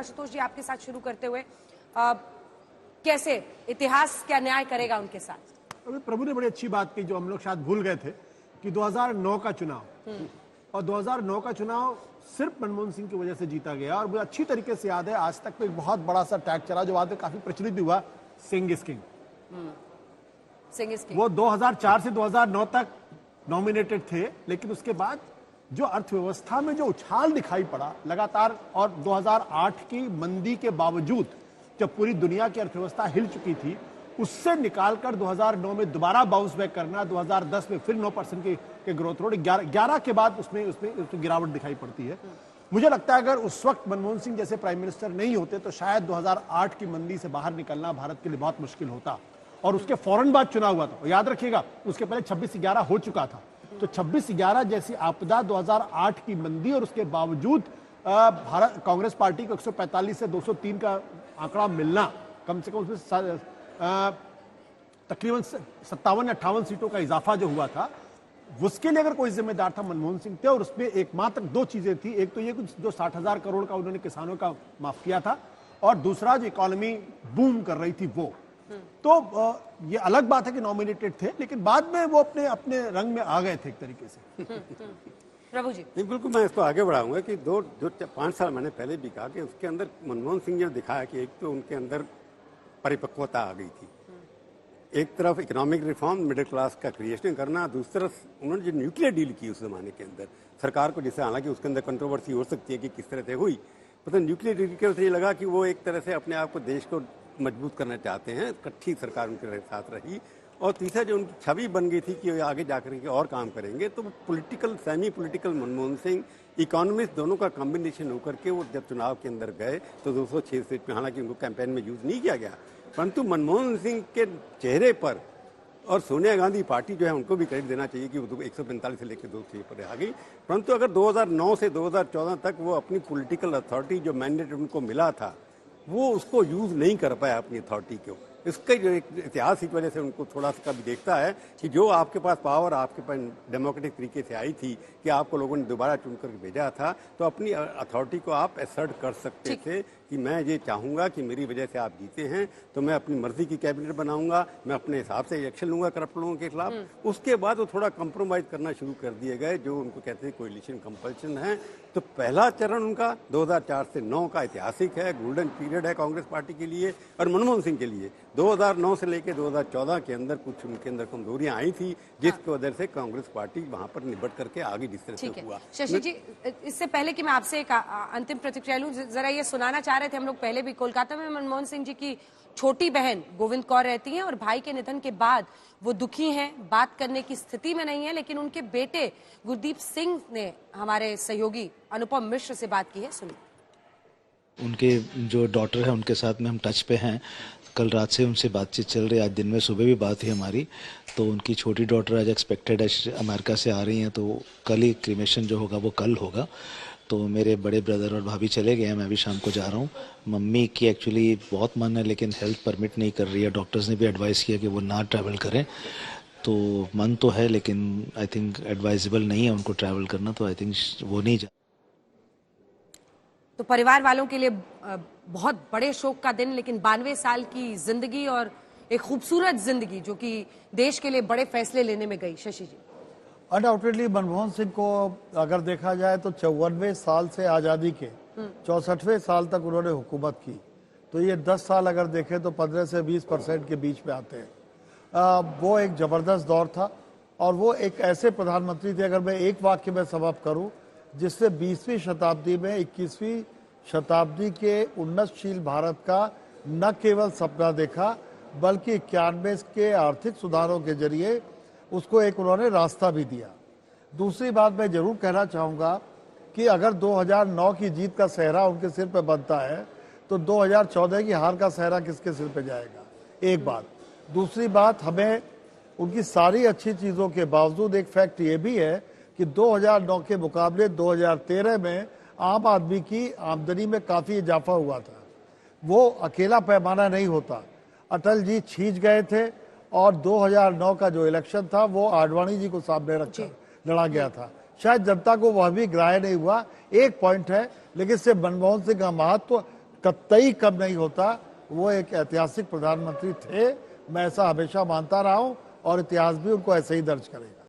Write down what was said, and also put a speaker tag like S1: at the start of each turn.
S1: आशुतोष जी, आपके साथ शुरू करते हुए कैसे इतिहास क्या न्याय करेगा उनके साथ?
S2: अभी प्रभु ने बड़ी अच्छी बात की जो हम लोग शायद भूल गए थे कि 2009 का चुनाव और 2009 का चुनाव सिर्फ मनमोहन सिंह की वजह से जीता गया। और मुझे अच्छी तरीके से याद है, आज तक तो एक बहुत बड़ा सा टैग चला जो बाद में काफी प्रचलित भी हुआ, सिंह इज किंग। वो 2004 से 2009 तक नॉमिनेटेड थे, लेकिन उसके बाद जो अर्थव्यवस्था में जो उछाल दिखाई पड़ा लगातार, और 2008 की मंदी के बावजूद जब पूरी दुनिया की अर्थव्यवस्था हिल चुकी थी, उससे निकालकर 2009 में दोबारा बाउंस बैक करना, 2010 में फिर 9% के ग्रोथ रेट, 11 के बाद उसमें गिरावट दिखाई पड़ती है। मुझे लगता है अगर उस वक्त मनमोहन सिंह जैसे प्राइम मिनिस्टर नहीं होते तो शायद 2008 की मंदी से बाहर निकलना भारत के लिए बहुत मुश्किल होता। और उसके फौरन बाद चुनाव हुआ था, याद रखिएगा, उसके पहले 26/11 हो चुका था। तो 26/11 जैसी आपदा, 2008 की मंदी, और उसके बावजूद भारत कांग्रेस पार्टी को 145 से 203 का आंकड़ा मिलना, कम से कम उसमें तकरीबन 57-58 सीटों का इजाफा जो हुआ था, उसके लिए अगर कोई जिम्मेदार था मनमोहन सिंह थे। और उसमें एकमात्र दो चीजें थी, एक तो ये जो 60,000 करोड़ का उन्होंने किसानों का माफ किया था, और दूसरा जो इकोनॉमी बूम कर रही थी वो। तो ये अलग बात है कि नॉमिनेटेड थे, लेकिन बाद में वो अपने रंग में आ गए थे एक तरीके से।
S1: प्रभु जी,
S3: नहीं, बिल्कुल मैं इसको आगे बढ़ाऊंगा कि 5 साल मैंने पहले भी कहा कि उसके अंदर मनमोहन सिंह ने दिखाया कि एक तो उनके अंदर परिपक्वता आ गई थी, एक तरफ इकोनॉमिक रिफॉर्म, मिडिल क्लास का क्रिएशन करना, दूसरी तरफ उन्होंने जो न्यूक्लियर डील की उस जमाने के अंदर सरकार को, जिससे हालांकि उसके अंदर कंट्रोवर्सी हो सकती है कि किस तरह से हुई, पता न्यूक्लियर डील के ये लगा कि वो एक तरह से अपने आप को, देश को मजबूत करना चाहते हैं, इकट्ठी सरकार उनके साथ रही। और तीसरा जो उनकी छवि बन गई थी कि आगे जाकर के और काम करेंगे, तो political, semi political Manmohan Singh, economist, दोनों का कॉम्बिनेशन होकर के वो जब चुनाव के अंदर गए तो 206 सीट में, हालांकि उनको कैंपेन में यूज नहीं किया गया, परंतु मनमोहन सिंह के चेहरे पर, और सोनिया गांधी पार्टी जो है उनको भी क्रेडिट देना चाहिए कि वो 145 से लेकर 200 पर आ गई। परंतु अगर 2009 से 2014 तक वो अपनी पॉलिटिकल अथॉरिटी, जो मैंडेट उनको मिला था, वो उसको यूज नहीं कर पाया अपनी अथॉरिटी को। इसका जो एक इतिहास की वजह से उनको थोड़ा सा कभी देखता है कि जो आपके पास पावर आपके पास डेमोक्रेटिक तरीके से आई थी कि आपको लोगों ने दोबारा चुनकर भेजा था, तो अपनी अथॉरिटी को आप असर्ट कर सकते थे कि मैं ये चाहूंगा कि मेरी वजह से आप जीते हैं तो मैं अपनी मर्जी की कैबिनेट बनाऊंगा, मैं अपने हिसाब से एक्शन लूंगा करप्ट लोगों के खिलाफ। उसके बाद वो थोड़ा कंप्रोमाइज करना शुरू कर दिए गए, जो उनको कहते हैं कोएलिशन कंपल्शन है। तो पहला चरण उनका 2004 से 9 का ऐतिहासिक है, गोल्डन पीरियड है कांग्रेस पार्टी के लिए और मनमोहन सिंह के लिए। 2009 से लेकर 2014 के अंदर कुछ उनके अंदर कमजोरियां आई थी, जिसकी वजह से कांग्रेस पार्टी वहां पर निबट करके आगे जिस तरह से हुआ।
S1: शशि जी, इससे पहले कि मैं आपसे एक अंतिम प्रतिक्रिया लूं, जरा ये सुनाना चाह रहे थे हम लोग पहले भी, कोलकाता में मनमोहन सिंह जी की छोटी बहन गोविंद कौर रहती हैं और भाई के निधन के बाद वो दुखी हैं, बात करने की स्थिति में नहीं है, लेकिन उनके बेटे गुरदीप सिंह ने हमारे सहयोगी अनुपम मिश्र से बात की है, सुनिए।
S4: उनके जो डॉटर है उनके साथ में हम टच पे हैं, कल रात से उनसे बातचीत चल रही है, आज दिन में सुबह भी बात हुई हमारी। तो उनकी छोटी डॉटर आज एक्सपेक्टेड है, अमेरिका से आ रही हैं, तो कल ही क्रिमेशन जो होगा वो कल होगा। तो मेरे बड़े ब्रदर और भाभी चले गए हैं, मैं भी शाम को जा रहा हूँ। मम्मी की एक्चुअली बहुत मन है लेकिन हेल्थ परमिट नहीं कर रही है, डॉक्टर्स ने भी एडवाइस किया कि वो ना ट्रैवल करें। तो मन तो है लेकिन आई थिंक एडवाइजेबल नहीं है उनको ट्रैवल करना, तो आई थिंक वो नहीं जा।
S1: तो परिवार वालों के लिए बहुत बड़े शोक का दिन, लेकिन 92 साल की जिंदगी और एक खूबसूरत जिंदगी जो कि देश के लिए बड़े फैसले लेने में गई। शशि जी,
S5: अनडाउटेडली मनमोहन सिंह को अगर देखा जाए तो 54वें साल से आज़ादी के 64वें साल तक उन्होंने हुकूमत की, तो ये 10 साल अगर देखें तो 15 से 20% के बीच में आते हैं। वो एक ज़बरदस्त दौर था और वो एक ऐसे प्रधानमंत्री थे, अगर मैं एक वाक्य में समाप्त करूं, जिससे 20वीं शताब्दी में 21वीं शताब्दी के उन्नतशील भारत का न केवल सपना देखा बल्कि 91 के आर्थिक सुधारों के जरिए उसको एक उन्होंने रास्ता भी दिया। दूसरी बात मैं जरूर कहना चाहूँगा कि अगर 2009 की जीत का सेहरा उनके सिर पे बनता है तो 2014 की हार का सेहरा किसके सिर पे जाएगा, एक बात। दूसरी बात, हमें उनकी सारी अच्छी चीज़ों के बावजूद एक फैक्ट ये भी है कि 2009 के मुकाबले 2013 में आम आदमी की आमदनी में काफ़ी इजाफा हुआ था। वो अकेला पैमाना नहीं होता, अटल जी छींच गए थे और 2009 का जो इलेक्शन था वो आडवाणी जी को सामने रखकर लड़ा गया था। शायद जनता को वह भी ग्राह्य नहीं हुआ। एक पॉइंट है, लेकिन इससे मनमोहन सिंह का महत्व कतई कम नहीं होता। वो एक ऐतिहासिक प्रधानमंत्री थे, मैं ऐसा हमेशा मानता रहा हूं और इतिहास भी उनको ऐसे ही दर्ज करेगा।